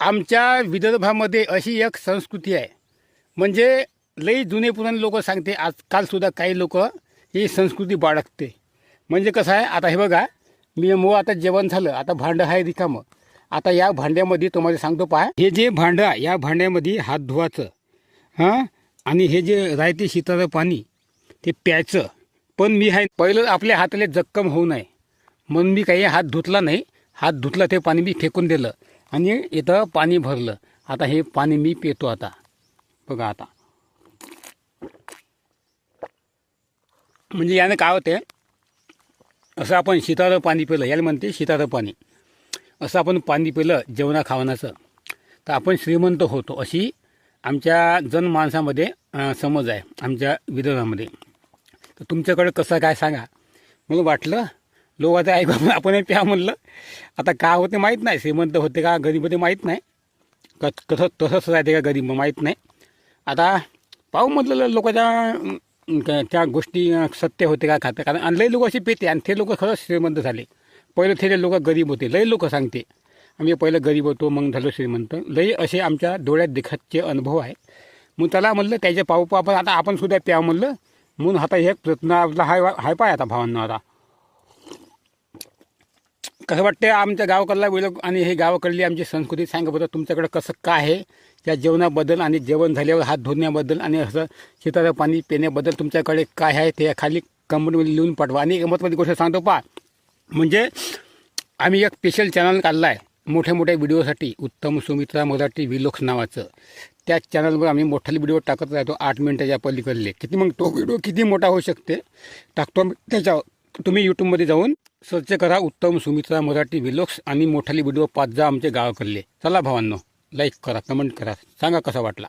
आमच्या विदर्भामध्ये अशी एक संस्कृती आहे, म्हणजे लई जुने पुराणे लोक सांगते, आजकालसुद्धा काही लोक ही संस्कृती बाळगते. म्हणजे कसं आहे, आता हे बघा, आता जेवण झालं, आता भांडं आहे रिकामं. आता या भांड्यामध्ये तुम्हाला सांगतो, पहा, हे जे भांडं आहे, या भांड्यामध्ये हात धुवायचं, हां, आणि हे जे राहते शीतळ पाणी ते प्यायचं. पण मी आहे पहिलं आपल्या हाताला जखम होऊ नये म्हणून मी काही हात धुतला नाही. हात धुतला ते पाणी मी फेकून दिलं आणि इथं पाणी भरलं. आता हे पाणी मी पितो. आता बघा, आता म्हणजे यानं काय होते, असं आपण शीतळ पाणी पिलं, याला म्हणते शीतळ पाणी. असं आपण पाणी पिलं जेवणा खावणाचं तर आपण श्रीमंत होतो, अशी आमच्या जनमानसामध्ये समज आहे, आमच्या विदर्भामध्ये. तर तुमच्याकडे कसं काय सांगा. मला वाटलं लोक आता ऐकू आपण प्या म्हणलं. आता काय होते माहीत नाही, श्रीमंत होते का गरीब होते माहीत नाही, कसं तसंच राहते का गरीब माहीत नाही. आता पाहू म्हटलं लोकांच्या त्या गोष्टी सत्य होते का खाते. कारण आणि लई लोक असे पेते आणि ते लोक खरंच श्रीमंत झाले. पहिले ते लोक गरीब होते. लई लोक सांगते आम्ही पहिलं गरीब होतो मग झालो श्रीमंत. लई असे आमच्या डोळ्यात दिखतचे अनुभव आहे. मग त्याला म्हणलं त्याचे पाहू आपण आता आपण सुद्धा प्या म्हणलं. म्हणून आता एक प्रयत्न आपला हाय पाय आता भावांना. आता कसं वाटते आमच्या गावाकडला वेळ आणि हे गावाकडली आमची संस्कृती सांगा बरं, तुमच्याकडे कसं काय आहे त्या जेवणाबद्दल आणि जेवण झाल्यावर हात धुण्याबद्दल आणि असं शीतळ पाणी पिण्याबद्दल तुमच्याकडे काय आहे ते खाली कमेंटमध्ये लिहून पाठवा. आणि एक महत्त्वाची गोष्ट सांगतो पहा, म्हणजे आम्ही एक स्पेशल चॅनल काढला आहे मोठ्या मोठ्या व्हिडिओसाठी, उत्तम सुमित्रा मराठी व्लॉग्स नावाचं. त्या चॅनलवर आम्ही मोठाले व्हिडिओ टाकत राहतो, 8 मिनिटाच्या पलीकडले. किती मग तो व्हिडिओ किती मोठा होऊ शकते टाकतो त्याच्यावर. तुम्ही यूट्यूबमध्ये जाऊन सर्च करा उत्तम सुमित्रा मराठी व्लॉग्स आणि मोठाले व्हिडिओ 5 जा आमचे गावाकडले. चला भावांनो, लाईक करा, कमेंट करा, सांगा कसा वाटला.